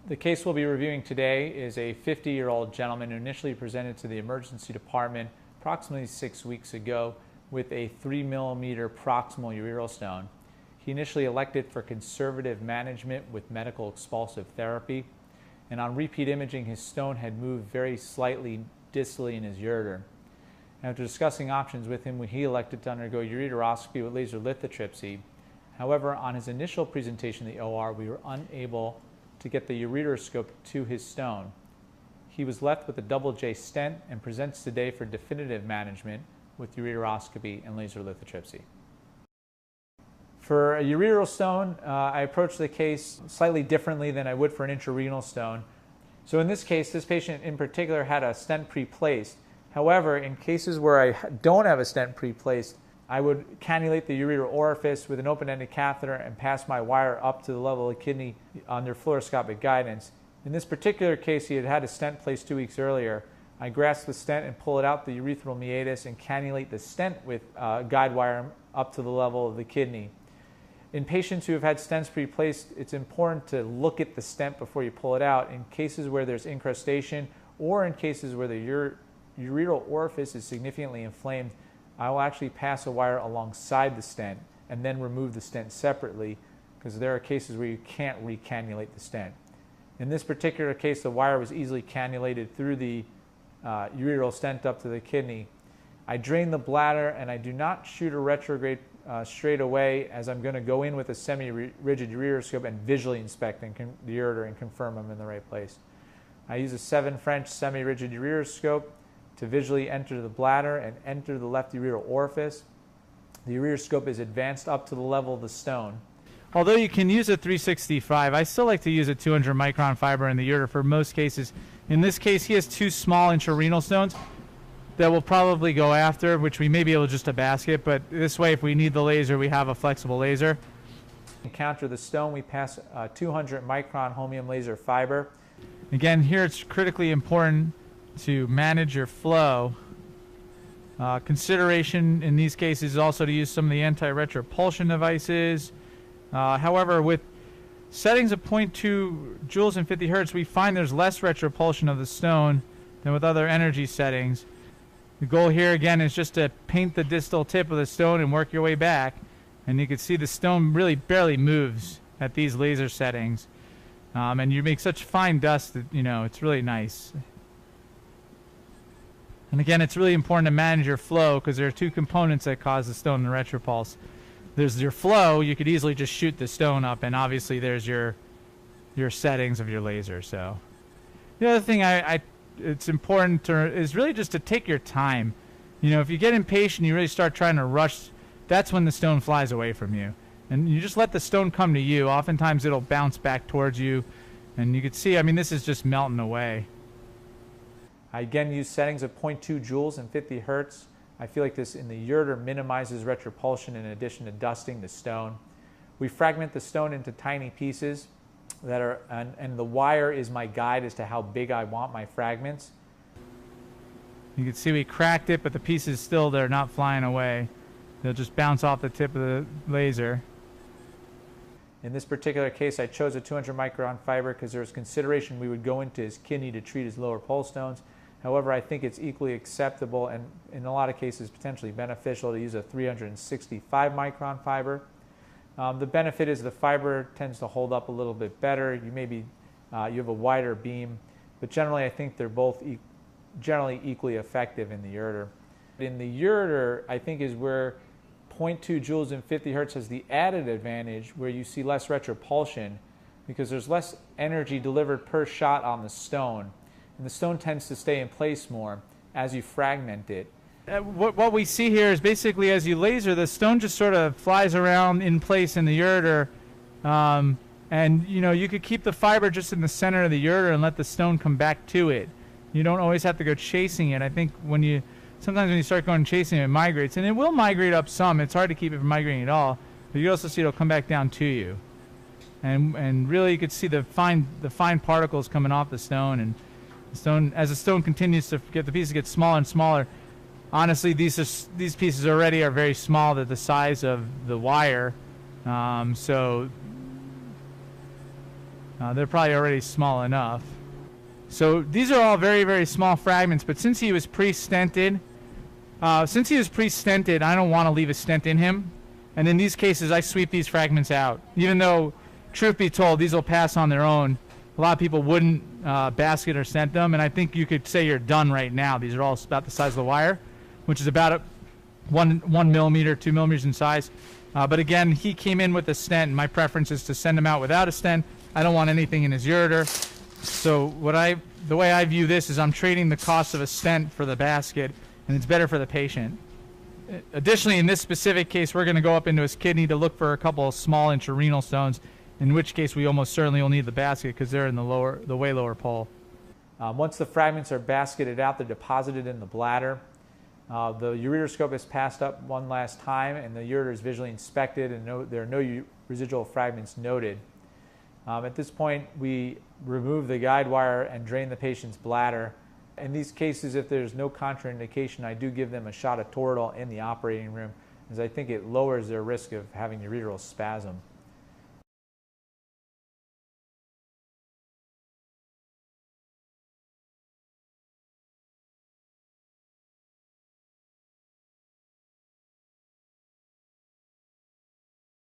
The case we'll be reviewing today is a 50-year-old gentleman who initially presented to the emergency department approximately 6 weeks ago with a 3 mm proximal ureteral stone. He initially elected for conservative management with medical expulsive therapy, and on repeat imaging his stone had moved very slightly distally in his ureter. After discussing options with him, he elected to undergo ureteroscopy with laser lithotripsy. However, on his initial presentation to the OR, we were unable to get the ureteroscope to his stone. He was left with a double J stent and presents today for definitive management with ureteroscopy and laser lithotripsy. For a ureteral stone, I approached the case slightly differently than I would for an intrarenal stone. So in this case, this patient in particular had a stent pre-placed. However, in cases where I don't have a stent pre-placed, I would cannulate the ureteral orifice with an open-ended catheter and pass my wire up to the level of the kidney under fluoroscopic guidance. In this particular case, he had had a stent placed 2 weeks earlier. I grasp the stent and pull it out the urethral meatus and cannulate the stent with guide wire up to the level of the kidney. In patients who have had stents pre-placed, it's important to look at the stent before you pull it out. In cases where there's incrustation or in cases where the ureteral orifice is significantly inflamed, I will actually pass a wire alongside the stent and then remove the stent separately, because there are cases where you can't recannulate the stent. In this particular case, the wire was easily cannulated through the ureteral stent up to the kidney. I drain the bladder and I do not shoot a retrograde straight away, as I'm going to go in with a semi-rigid ureteroscope and visually inspect the ureter and confirm I'm in the right place. I use a 7 French semi-rigid ureteroscope to visually enter the bladder and enter the left ureteral orifice. The ureteroscope is advanced up to the level of the stone. Although you can use a 365, I still like to use a 200 micron fiber in the ureter for most cases. In this case, he has 2 small intrarenal stones that we'll probably go after, which we may be able just to basket, but this way if we need the laser, we have a flexible laser. To counter the stone, we pass a 200 micron holmium laser fiber. Again, here it's critically important to manage your flow. Consideration in these cases is also to use some of the anti-retropulsion devices. However, with settings of 0.2 joules and 50 hertz, we find there's less retropulsion of the stone than with other energy settings. The goal here again is just to paint the distal tip of the stone and work your way back, and you can see the stone really barely moves at these laser settings, and you make such fine dust that it's really nice. And again, it's really important to manage your flow, because there are 2 components that cause the stone to retropulse. There's your flow. You could easily just shoot the stone up, and obviously there's your settings of your laser. So the other thing it's important is really just to take your time. If you get impatient, you really start trying to rush, that's when the stone flies away from you. And you just let the stone come to you. Oftentimes it'll bounce back towards you, and you can see, this is just melting away. I again use settings of 0.2 joules and 50 hertz. I feel like this in the ureter minimizes retropulsion in addition to dusting the stone. We fragment the stone into tiny pieces that are, and the wire is my guide as to how big I want my fragments. You can see we cracked it, but the pieces still, they're not flying away. They'll just bounce off the tip of the laser. In this particular case, I chose a 200 micron fiber because there was consideration we would go into his kidney to treat his lower pulse stones. However, I think it's equally acceptable and in a lot of cases potentially beneficial to use a 365 micron fiber. The benefit is the fiber tends to hold up a little bit better. You have a wider beam, but generally I think they're both generally equally effective in the ureter. In the ureter, I think is where 0.2 joules and 50 hertz has the added advantage, where you see less retropulsion because there's less energy delivered per shot on the stone, and the stone tends to stay in place more as you fragment it. What we see here is basically as you laser, the stone just sort of flies around in place in the ureter, and you could keep the fiber just in the center of the ureter and let the stone come back to it. You don't always have to go chasing it. I think sometimes when you start going chasing it, it migrates, and it will migrate up some. It's hard to keep it from migrating at all, but you also see it'll come back down to you, and really you could see the fine particles coming off the stone, and the stone, as the stone continues to get, the pieces get smaller and smaller. Honestly, these pieces already are very small. They're the size of the wire, so They're probably already small enough. So these are all very, very small fragments, but since he was pre-stented, I don't want to leave a stent in him. And in these cases, I sweep these fragments out. Even though, truth be told, these will pass on their own, a lot of people wouldn't basket or stent them, and I think you could say you're done right now. These are all about the size of the wire, which is about 1 millimeter, 2 millimeters in size. But again, he came in with a stent, and my preference is to send him out without a stent. I don't want anything in his ureter. So the way I view this is I'm trading the cost of a stent for the basket, and it's better for the patient. Additionally, in this specific case, we're going to go up into his kidney to look for a couple of small intrarenal stones, in which case we almost certainly will need the basket because they're in the way lower pole. Once the fragments are basketed out, they're deposited in the bladder. The ureteroscope is passed up one last time, and the ureter is visually inspected, and there are no residual fragments noted. At this point, we remove the guide wire and drain the patient's bladder. In these cases, if there's no contraindication, I do give them a shot of Toradol in the operating room, as I think it lowers their risk of having ureteral spasm.